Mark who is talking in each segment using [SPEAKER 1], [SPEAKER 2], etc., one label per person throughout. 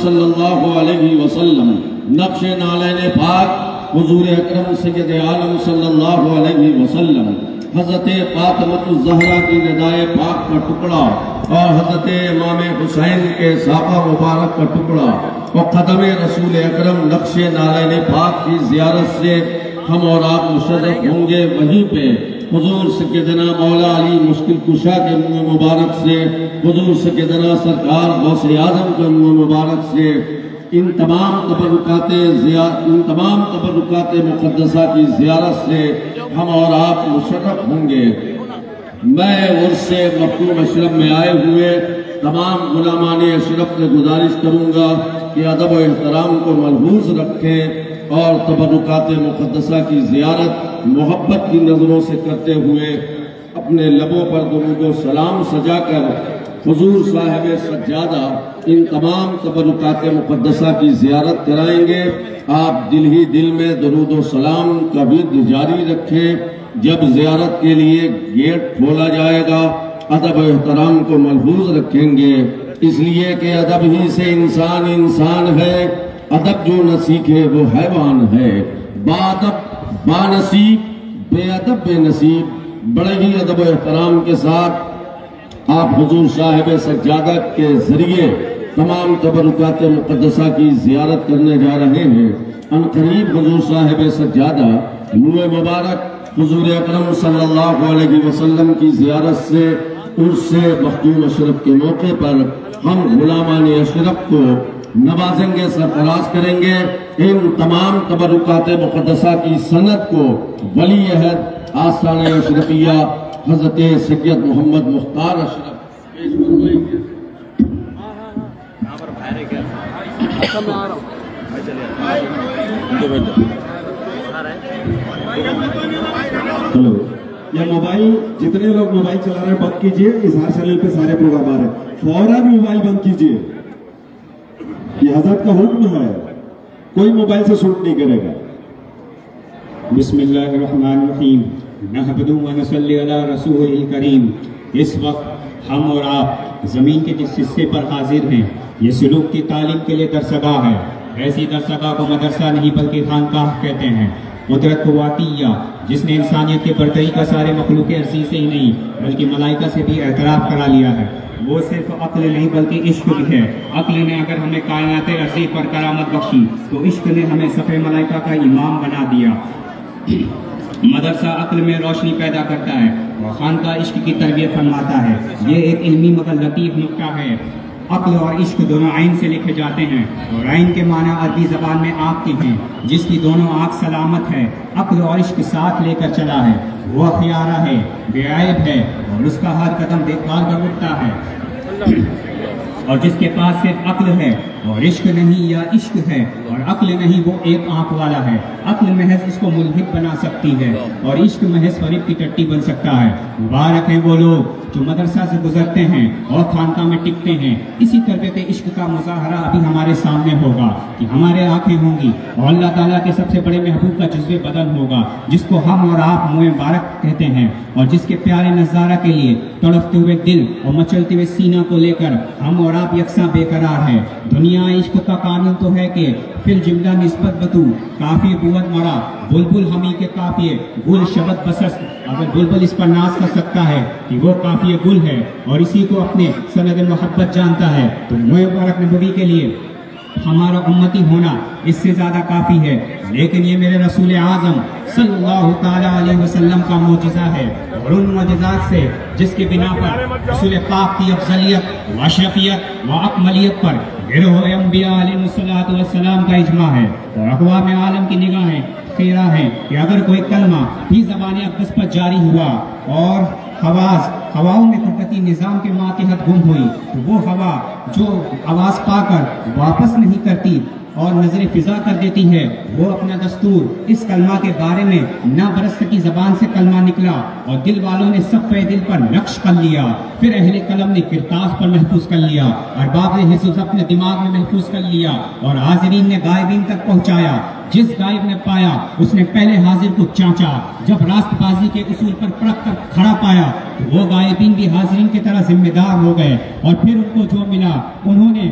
[SPEAKER 1] صلی اللہ علیہ وسلم نقش نالین پاک حضور اکرم سید عالم صلی اللہ علیہ وسلم حضرت فاطمۃ الزہرا کی ندائے پاک کا ٹکڑا اور حضرت امام حسین کے ساقہ مبارک کا ٹکڑا اور قدم رسول اکرم نقش نالین پاک کی زیارت سے ہم اور آپ مشرف ہوں گے. وہیں پہ حضور سیدنا مولا علی مشکل کشا کے منہ مبارک سے، حضور سیدنا سرکار غوث اعظم کے منہ مبارک سے ان تمام تبرکات مقدسہ کی زیارت سے ہم اور آپ مشرف ہوں گے. میں عرص مختوم اشرف میں آئے ہوئے تمام غلامان اشرف سے گزارش کروں گا کہ ادب و احترام کو ملحوظ رکھیں اور تبرکات مقدسہ کی زیارت محبت کی نظروں سے کرتے ہوئے اپنے لبوں پر درود و سلام سجا کر حضور صاحب سجادہ ان تمام تبرکات مقدسہ کی زیارت کرائیں گے. آپ دل ہی دل میں درود و سلام کا ورد جاری رکھیں. جب زیارت کے لیے گیٹ کھولا جائے گا ادب و احترام کو ملحوظ رکھیں گے، اس لیے کہ ادب ہی سے انسان انسان ہے. ادب جو نہ سیکھے وہ حیوان ہے. باادب بانصیب، بے ادب بے نصیب. بڑے ہی ادب و احترام کے ساتھ آپ حضور صاحب سجادہ کے ذریعے تمام تبرکات مقدسہ کی زیارت کرنے جا رہے ہیں. ان قریب حضور صاحب سجادہ منہ مبارک حضور اکرم صلی اللہ علیہ وسلم کی زیارت سے عرص مختوم اشرف کے موقع پر ہم غلامان اشرف کو نوازیں گے، سرفراز کریں گے. ان تمام تبرکات مقدسہ کی سند کو ولی عہد آستانہ اشرفیہ حضرت سید محمد مختار اشرف پیش فرمائیں گے.
[SPEAKER 2] چلو یہ موبائل جتنے لوگ موبائل چلا رہے ہیں بند کیجئے. اظہار چینل پہ سارے پروگرام آ رہے ہیں، فوراً موبائل بند کیجئے. یہ حضرت کا حکم ہے، کوئی موبائل سے شوٹ نہیں کرے گا.
[SPEAKER 3] بسم اللہ الرحمن الرحیم. نحمدہ و نصلی علی رسول الکریم. اس وقت ہم اور آپ زمین کے جس حصے پر حاضر ہیں یہ سلوک کی تعلیم کے لیے درسگاہ ہے. ایسی درسگاہ کو مدرسہ نہیں بلکہ خانقاہ کہتے ہیں. قدرت قواتیہ جس نے انسانیت کے برتری کا سارے مخلوق ارضی سے ہی نہیں بلکہ ملائکہ سے بھی اعتراف کرا لیا ہے. وہ صرف عقل نہیں بلکہ عشق بھی ہے. عقل نے اگر ہمیں کائنات ارضی پر کرامت بخشی تو عشق نے ہمیں صف ملائکہ کا امام بنا دیا. مدرسہ عقل میں روشنی پیدا کرتا ہے اور خانقاہ عشق کی تربیت فرماتا ہے. یہ ایک علمی مگر لطیف نکتہ ہے. عقل اور عشق دونوں عین سے لکھے جاتے ہیں اور عین کے معنی عربی زبان میں آنکھ کے ہیں، جس کی دونوں آنکھ سلامت ہے. عقل اور عشق ساتھ لے کر چلا ہے. وہ خیارہ ہے، بے عیب ہے اور اس کا ہر قدم دیکھ بھال کر اٹھتا ہے. اور جس کے پاس صرف عقل ہے اور عشق نہیں یا عشق ہے اور عقل نہیں وہ ایک آنکھ والا ہے. عقل محض اس کو ملحد بنا سکتی ہے اور عشق محض فریب کی ٹٹی بن سکتا ہے. مبارک ہیں وہ لوگ جو مدرسہ سے گزرتے ہیں اور خانقاہ میں ٹکتے ہیں. اسی تربیت عشق کا مظاہرہ ابھی ہمارے سامنے ہوگا کہ ہمارے آنکھیں ہوں گی اور اللہ تعالیٰ کے سب سے بڑے محبوب کا جزو بدن ہوگا جس کو ہم اور آپ منہ مبارک کہتے ہیں اور جس کے پیارے نظارہ کے لیے تڑپتے ہوئے دل اور مچلتے ہوئے سینہ کو لے کر ہم اور آپ یکساں بے قرار ہیں. دنیا عشق کا قانون تو ہے کہ فی الجملہ نسبت بتو کافی قوت مرا بلبل ہمی کے کافیے گل شبت بسس. اگر بلبل اس پر ناز کر سکتا ہے کہ وہ کافی گل ہے اور اسی کو اپنے سند محبت جانتا ہے تو منہ مبارک نبوی کے لیے ہمارا امتی ہونا اس سے زیادہ کافی ہے. لیکن یہ میرے رسول اعظم صلی اللہ تعالیٰ علیہ وسلم کا معجزہ ہے اور ان معجزات سے جس کی بنا پر رسول پاک کی افضلیت و اشرفیت و اکملیت پر گروہ انبیاء علیہ السلام کا اجماع ہے اور اقوام عالم کی نگاہیں خیرہ ہیں کہ اگر کوئی کلمہ بھی زبان اقدس پر جاری ہوا اور ہواؤں میں خلقتی نظام کے ماتحت گم ہوئی تو وہ ہوا جو آواز پا کر واپس نہیں کرتی اور نظر فضا کر دیتی ہے وہ اپنا دستور اس کلمہ کے بارے میں نہ برس سکی زبان سے کلمہ نکلا اور دل والوں نے صفحہ دل پر نقش کر لیا. پھر اہل قلم نے کرتاس پر محفوظ کر لیا، ارباب نے حفظ اپنے دماغ میں محفوظ کر لیا اور حاضرین نے غائبین تک پہنچایا. جس غائب نے پایا اس نے پہلے حاضر کو چانچا. جب راست بازی کے اصول پر پرکھ کر کھڑا پایا تو وہ غائبین بھی حاضرین کی طرح ذمہ دار ہو گئے اور پھر ان کو جو ملا انہوں نے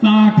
[SPEAKER 3] 60